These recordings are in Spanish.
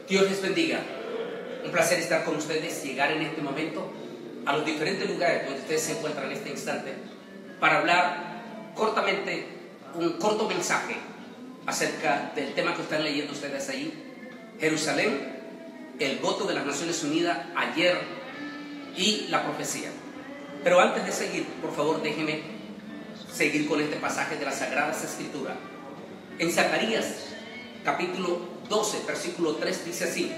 Dios les bendiga. Un placer estar con ustedes, llegar en este momento a los diferentes lugares donde ustedes se encuentran en este instante para hablar cortamente, un corto mensaje acerca del tema que están leyendo ustedes ahí, Jerusalén, el voto de las Naciones Unidas ayer y la profecía. Pero antes de seguir, por favor, déjenme seguir con este pasaje de las Sagradas Escrituras. En Zacarías, capítulo 12, versículo 3, dice así: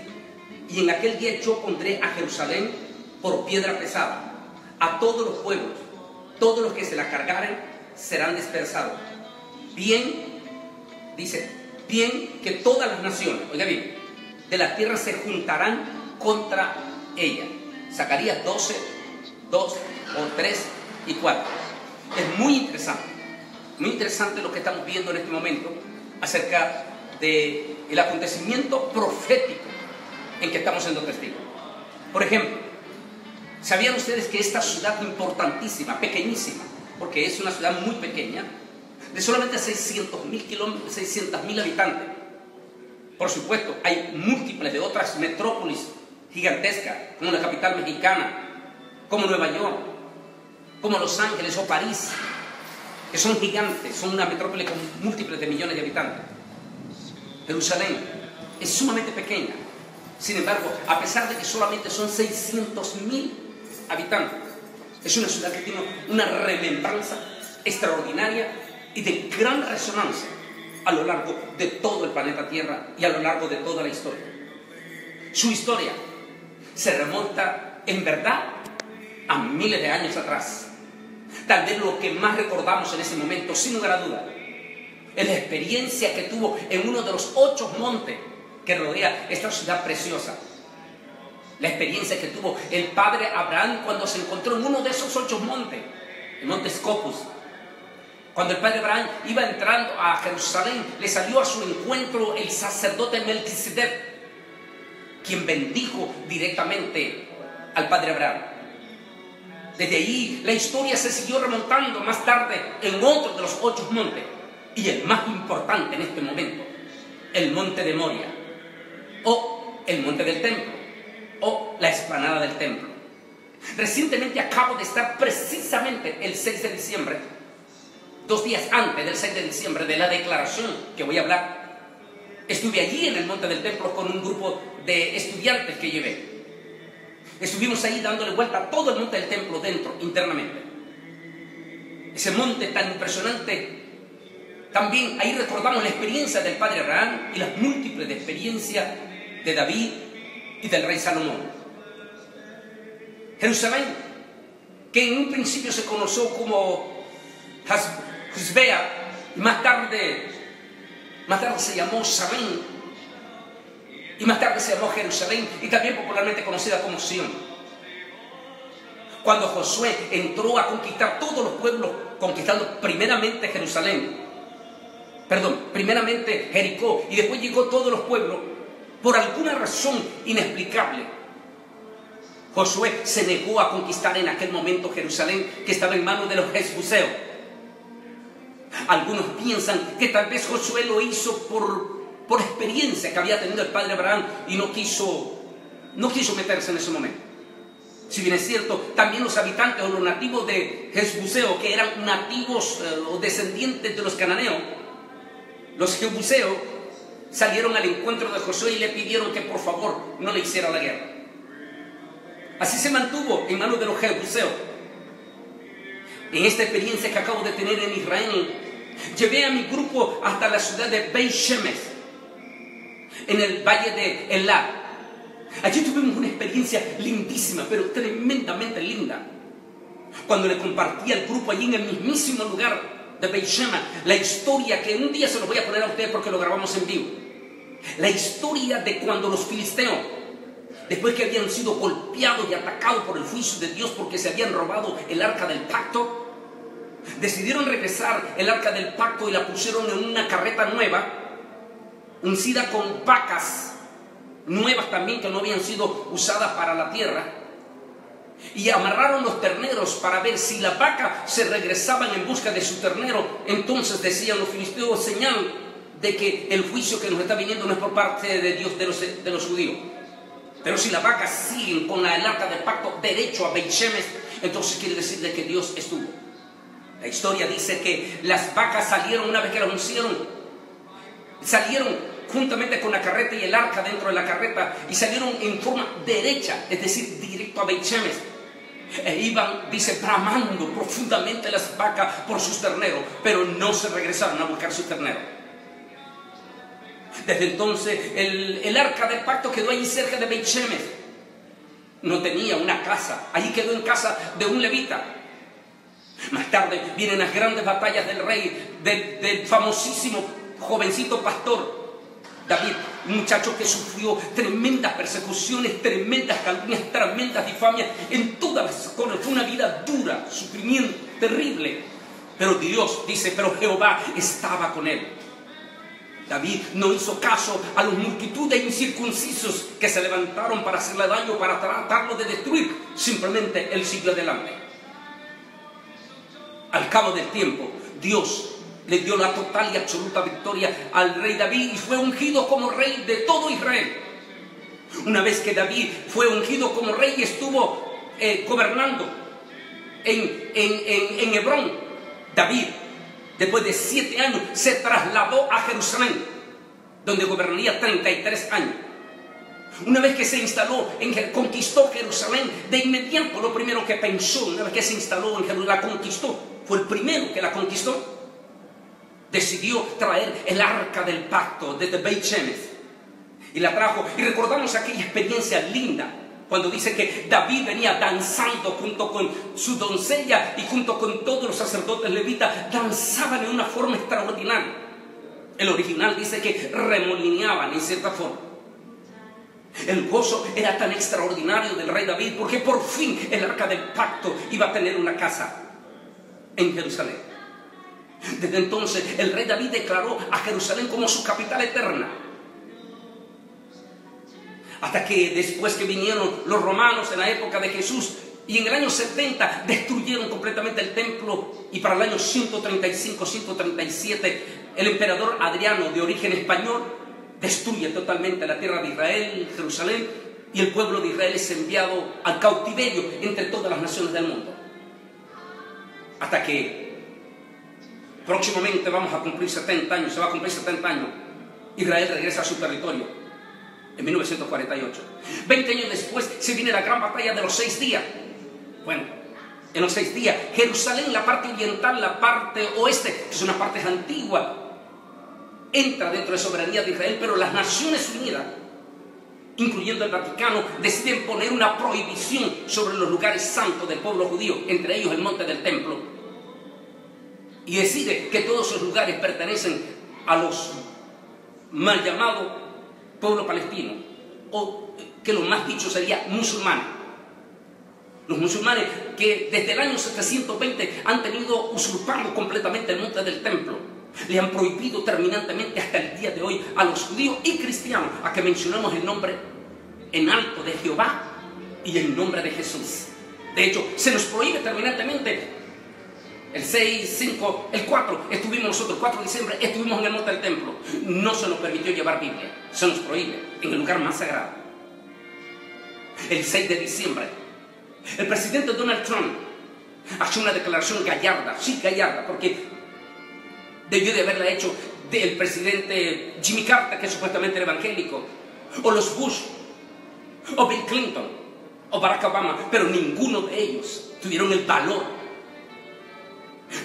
y en aquel día yo pondré a Jerusalén por piedra pesada, a todos los pueblos, todos los que se la cargaren serán dispersados. Bien, dice, bien que todas las naciones, oiga bien, de la tierra se juntarán contra ella. Zacarías 12, 2, 3 y 4. Es muy interesante lo que estamos viendo en este momento acerca del acontecimiento profético en que estamos siendo testigos. Por ejemplo, ¿sabían ustedes que esta ciudad importantísima, pequeñísima, porque es una ciudad muy pequeña, de solamente 600.000 habitantes? Por supuesto, hay múltiples de otras metrópolis gigantescas, como la capital mexicana, como Nueva York, como Los Ángeles o París, que son gigantes, son una metrópoli con múltiples de millones de habitantes. Jerusalén es sumamente pequeña. Sin embargo, a pesar de que solamente son 600.000 habitantes, es una ciudad que tiene una remembranza extraordinaria y de gran resonancia a lo largo de todo el planeta Tierra y a lo largo de toda la historia. Su historia se remonta, en verdad, a miles de años atrás. Tal vez lo que más recordamos en ese momento, sin lugar a duda, es la experiencia que tuvo en uno de los 8 montes que rodea esta ciudad preciosa. La experiencia que tuvo el padre Abraham cuando se encontró en uno de esos 8 montes, el monte Scopus. Cuando el padre Abraham iba entrando a Jerusalén, le salió a su encuentro el sacerdote Melquisedec, quien bendijo directamente al padre Abraham. Desde ahí la historia se siguió remontando más tarde en otro de los 8 montes, y el más importante en este momento, el monte de Moria, o el monte del templo, o la explanada del templo. Recientemente acabo de estar precisamente el 6 de diciembre, 2 días antes del 6 de diciembre de la declaración que voy a hablar. Estuve allí en el monte del templo con un grupo de estudiantes que llevé. Estuvimos ahí dándole vuelta a todo el monte del templo dentro, internamente. Ese monte tan impresionante. También ahí recordamos la experiencia del padre Abraham y las múltiples de experiencias de David y del rey Salomón. Jerusalén, que en un principio se conoció como Josbea, y más tarde se llamó Salem, y más tarde se llamó Jerusalén, y también popularmente conocida como Sión. Cuando Josué entró a conquistar todos los pueblos, conquistando primeramente primeramente Jericó, y después llegó todos los pueblos, por alguna razón inexplicable, Josué se negó a conquistar en aquel momento Jerusalén, que estaba en manos de los jebuseos. Algunos piensan que tal vez Josué lo hizo por experiencia que había tenido el padre Abraham y no quiso meterse en ese momento. Si bien es cierto, también los habitantes o los nativos de Jebuseo, que eran nativos o descendientes de los cananeos, los jebuseos salieron al encuentro de Josué y le pidieron que por favor no le hiciera la guerra. Así se mantuvo en manos de los jebuseos. En esta experiencia que acabo de tener en Israel, llevé a mi grupo hasta la ciudad de Beit Shemesh, en el valle de Elad. Allí tuvimos una experiencia lindísima, pero tremendamente linda. Cuando le compartí al grupo allí en el mismísimo lugar de Beit Shemesh la historia, que un día se los voy a poner a ustedes porque lo grabamos en vivo, la historia de cuando los filisteos, después que habían sido golpeados y atacados por el juicio de Dios porque se habían robado el arca del pacto, decidieron regresar el arca del pacto y la pusieron en una carreta nueva, uncida con vacas nuevas también que no habían sido usadas para la tierra, y amarraron los terneros para ver si las vacas se regresaban en busca de su ternero. Entonces decían los filisteos: señal de que el juicio que nos está viniendo no es por parte de Dios de los judíos. Pero si las vacas siguen con el arca del pacto derecho a Beit Shemesh, entonces quiere decir de que Dios estuvo. La historia dice que las vacas salieron una vez que las uncieron, salieron juntamente con la carreta y el arca dentro de la carreta, y salieron en forma derecha, es decir, directo a Beit Shemesh. E iban, dice, bramando profundamente las vacas por sus terneros, pero no se regresaron a buscar sus terneros. Desde entonces el arca del pacto quedó ahí cerca de Beit Shemesh. No tenía una casa, allí quedó en casa de un levita. Más tarde vienen las grandes batallas del rey, del famosísimo jovencito pastor David, un muchacho que sufrió tremendas persecuciones, tremendas calumnias, tremendas difamias en todas las cosas. Fue una vida dura, sufrimiento terrible. Pero Dios dice, pero Jehová estaba con él. David no hizo caso a las multitudes de incircuncisos que se levantaron para hacerle daño, para tratarlo de destruir. Simplemente él siguió adelante. Al cabo del tiempo, Dios le dio la total y absoluta victoria al rey David y fue ungido como rey de todo Israel. Una vez que David fue ungido como rey y estuvo gobernando en Hebrón, David, después de 7 años, se trasladó a Jerusalén, donde gobernaría 33 años. Una vez que se instaló, conquistó Jerusalén, de inmediato lo primero que pensó, una vez que se instaló en Jerusalén, la conquistó, fue el primero que la conquistó. Decidió traer el arca del pacto desde Beit Shemesh y la trajo. Y recordamos aquella experiencia linda cuando dice que David venía danzando junto con su doncella y junto con todos los sacerdotes levitas, danzaban en una forma extraordinaria. El original dice que remolineaban en cierta forma. El gozo era tan extraordinario del rey David porque por fin el arca del pacto iba a tener una casa en Jerusalén. Desde entonces el rey David declaró a Jerusalén como su capital eterna. Hasta que después que vinieron los romanos en la época de Jesús y en el año 70 destruyeron completamente el templo, y para el año 135-137 el emperador Adriano, de origen español, destruye totalmente la tierra de Israel, Jerusalén, y el pueblo de Israel es enviado al cautiverio entre todas las naciones del mundo. Hasta que próximamente vamos a cumplir 70 años, se va a cumplir 70 años. Israel regresa a su territorio en 1948. 20 años después se viene la gran batalla de los 6 días. Bueno, en los 6 días, Jerusalén, la parte oriental, la parte oeste, que es una parte antigua, entra dentro de soberanía de Israel, pero las Naciones Unidas, incluyendo el Vaticano, deciden poner una prohibición sobre los lugares santos del pueblo judío, entre ellos el monte del templo. Y decide que todos esos lugares pertenecen a los mal llamados pueblo palestino, o que lo más dicho sería musulmanes. Los musulmanes que desde el año 720 han tenido usurpando completamente el monte del templo. Le han prohibido terminantemente hasta el día de hoy a los judíos y cristianos a que mencionemos el nombre en alto de Jehová y el nombre de Jesús. De hecho, se nos prohíbe terminantemente. El 6, 5, el 4, estuvimos nosotros, 4 de diciembre, estuvimos en el monte del templo. No se nos permitió llevar Biblia, se nos prohíbe, en el lugar más sagrado. El 6 de diciembre, el presidente Donald Trump hace una declaración gallarda, sí, gallarda, porque debió de haberla hecho del presidente Jimmy Carter, que es supuestamente era evangélico, o los Bush, o Bill Clinton, o Barack Obama, pero ninguno de ellos tuvieron el valor.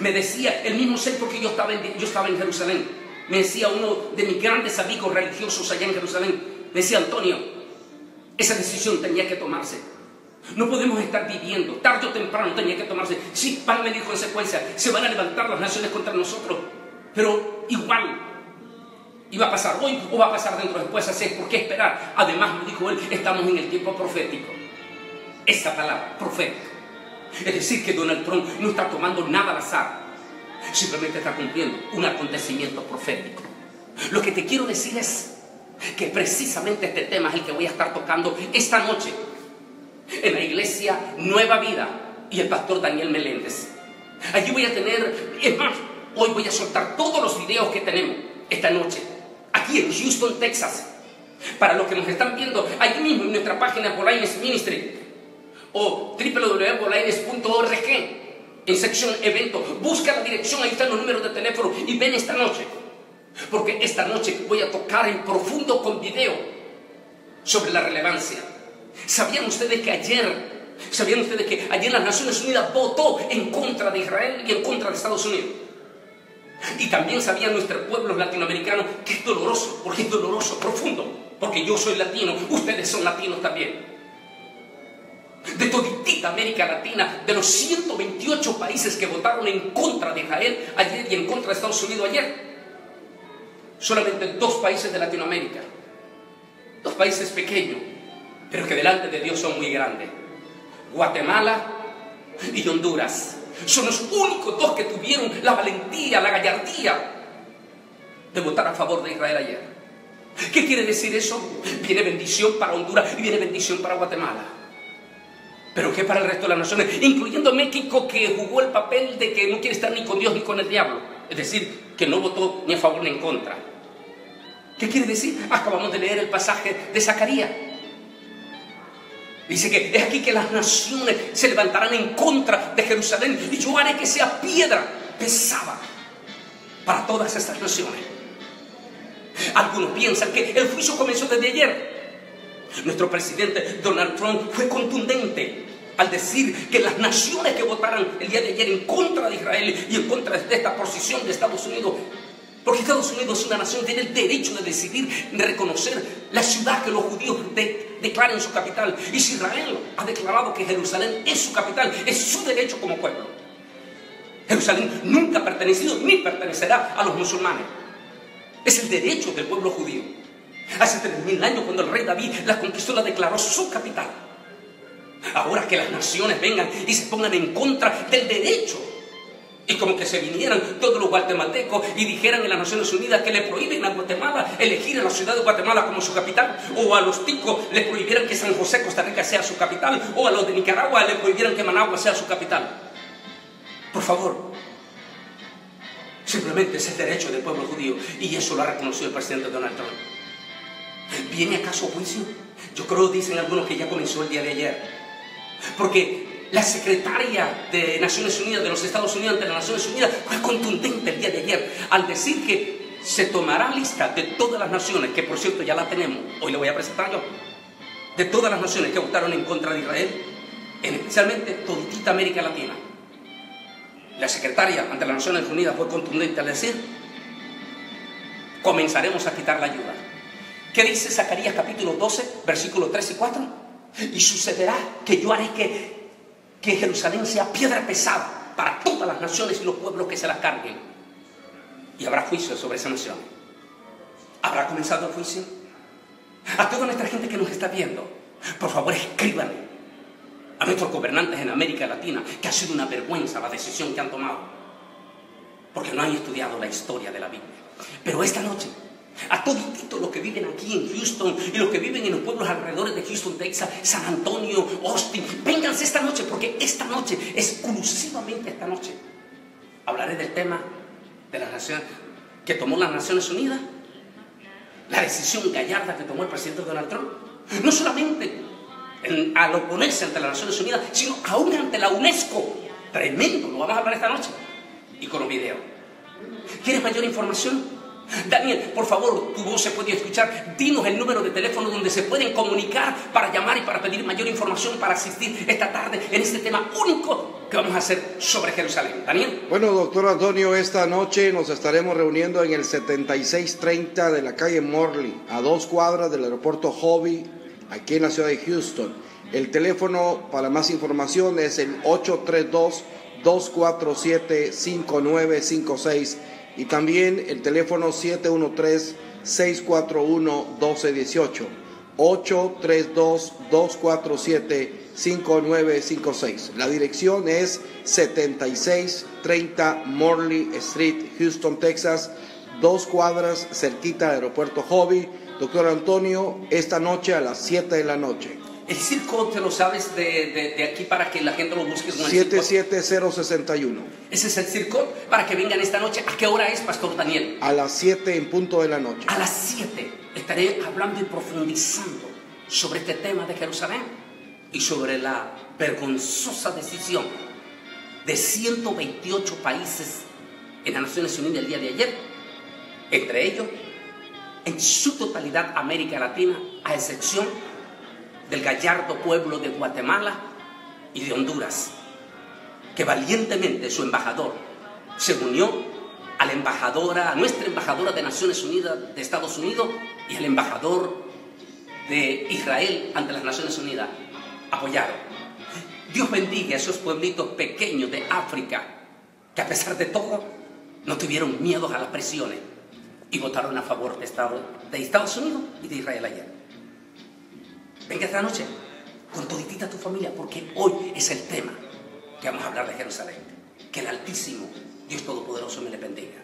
Me decía el mismo ser, porque yo estaba en Jerusalén, me decía uno de mis grandes amigos religiosos allá en Jerusalén, me decía: Antonio, esa decisión tenía que tomarse. No podemos estar viviendo, tarde o temprano tenía que tomarse. Sí, Pablo me dijo en secuencia, se van a levantar las naciones contra nosotros, pero igual iba a pasar hoy o va a pasar dentro después, así es, ¿por qué esperar? Además, me dijo él, estamos en el tiempo profético. Esa palabra, profética. Es decir, que Donald Trump no está tomando nada al azar, simplemente está cumpliendo un acontecimiento profético. Lo que te quiero decir es que precisamente este tema es el que voy a estar tocando esta noche en la iglesia Nueva Vida y el pastor Daniel Meléndez. Allí voy a tener, es más, hoy voy a soltar todos los videos que tenemos esta noche aquí en Houston, Texas. Para los que nos están viendo, ahí mismo en nuestra página Bolines Ministry o www.bolines.org, en sección evento, busca la dirección, ahí están los números de teléfono y ven esta noche. Porque esta noche voy a tocar en profundo con video sobre la relevancia. ¿Sabían ustedes que ayer las Naciones Unidas votó en contra de Israel y en contra de Estados Unidos? Y también sabían nuestros pueblos latinoamericanos que es doloroso, porque es doloroso, profundo, porque yo soy latino, ustedes son latinos también. De toditita América Latina, de los 128 países que votaron en contra de Israel ayer y en contra de Estados Unidos ayer, solamente 2 países de Latinoamérica, 2 países pequeños, pero que delante de Dios son muy grandes: Guatemala y Honduras. Son los únicos 2 que tuvieron la valentía, la gallardía de votar a favor de Israel ayer. ¿Qué quiere decir eso? Viene bendición para Honduras y viene bendición para Guatemala. Pero ¿qué para el resto de las naciones? Incluyendo México, que jugó el papel de que no quiere estar ni con Dios ni con el diablo. Es decir, que no votó ni a favor ni en contra. ¿Qué quiere decir? Acabamos de leer el pasaje de Zacarías. Dice que es aquí que las naciones se levantarán en contra de Jerusalén y yo haré que sea piedra pesada para todas estas naciones. Algunos piensan que el juicio comenzó desde ayer. Nuestro presidente Donald Trump fue contundente al decir que las naciones que votaran el día de ayer en contra de Israel y en contra de esta posición de Estados Unidos, porque Estados Unidos es una nación que tiene el derecho de decidir, de reconocer la ciudad que los judíos declaren su capital. Y si Israel ha declarado que Jerusalén es su capital, es su derecho como pueblo. Jerusalén nunca ha pertenecido ni pertenecerá a los musulmanes. Es el derecho del pueblo judío. Hace 3000 años, cuando el rey David la conquistó, la declaró su capital. Ahora que las naciones vengan y se pongan en contra del derecho, y como que se vinieran todos los guatemaltecos y dijeran en las Naciones Unidas que le prohíben a Guatemala elegir a la ciudad de Guatemala como su capital, o a los ticos le prohibieran que San José, Costa Rica, sea su capital, o a los de Nicaragua le prohibieran que Managua sea su capital. Por favor, simplemente es el derecho del pueblo judío, y eso lo ha reconocido el presidente Donald Trump. ¿Viene acaso juicio? Yo creo, dicen algunos, que ya comenzó el día de ayer, porque la secretaria de Naciones Unidas de los Estados Unidos ante las Naciones Unidas fue contundente el día de ayer al decir que se tomará lista de todas las naciones, que por cierto ya la tenemos, hoy le voy a presentar yo, de todas las naciones que votaron en contra de Israel, especialmente toditita América Latina. La secretaria ante las Naciones Unidas fue contundente al decir: comenzaremos a quitar la ayuda. ¿Qué dice Zacarías capítulo 12, versículos 3 y 4? Y sucederá que yo haré que Jerusalén sea piedra pesada para todas las naciones y los pueblos que se la carguen. Y habrá juicio sobre esa nación. ¿Habrá comenzado el juicio? A toda nuestra gente que nos está viendo, por favor, escríbanle a nuestros gobernantes en América Latina que ha sido una vergüenza la decisión que han tomado, porque no han estudiado la historia de la Biblia. Pero esta noche, a todititos los que viven aquí en Houston y los que viven en los pueblos alrededor de Houston, Texas, San Antonio, Austin, vénganse esta noche, porque esta noche, exclusivamente esta noche, hablaré del tema de las naciones que tomó las Naciones Unidas, la decisión gallarda que tomó el presidente Donald Trump, no solamente al oponerse ante las Naciones Unidas, sino aún ante la UNESCO. Tremendo, lo vamos a hablar esta noche y con los videos. ¿Quieres mayor información? Daniel, por favor, tu voz se puede escuchar. Dinos el número de teléfono donde se pueden comunicar para llamar y para pedir mayor información, para asistir esta tarde en este tema único que vamos a hacer sobre Jerusalén. Daniel. Bueno, doctor Antonio, esta noche nos estaremos reuniendo en el 7630 de la calle Morley, a 2 cuadras del aeropuerto Hobby, aquí en la ciudad de Houston. El teléfono para más información es el 832-247-5956 y también el teléfono 713-641-1218, 832-247-5956. La dirección es 7630 Morley Street, Houston, Texas, 2 cuadras cerquita del aeropuerto Hobby. Doctor Antonio, esta noche a las 7 de la noche. El circo, ¿te lo sabes de aquí para que la gente lo busque? 77061. Ese es el circo para que vengan esta noche. ¿A qué hora es, Pastor Daniel? A las 7 en punto de la noche. A las 7 estaré hablando y profundizando sobre este tema de Jerusalén y sobre la vergonzosa decisión de 128 países en las Naciones Unidas el día de ayer, entre ellos, en su totalidad, América Latina, a excepción del gallardo pueblo de Guatemala y de Honduras, que valientemente su embajador se unió a la embajadora, a nuestra embajadora de Naciones Unidas de Estados Unidos y al embajador de Israel ante las Naciones Unidas. Apoyaron. Dios bendiga a esos pueblitos pequeños de África que, a pesar de todo, no tuvieron miedo a las presiones y votaron a favor de Estados Unidos y de Israel ayer. Venga esta noche con toditita tu familia, porque hoy es el tema que vamos a hablar de Jerusalén. Que el Altísimo, Dios Todopoderoso, me le bendiga.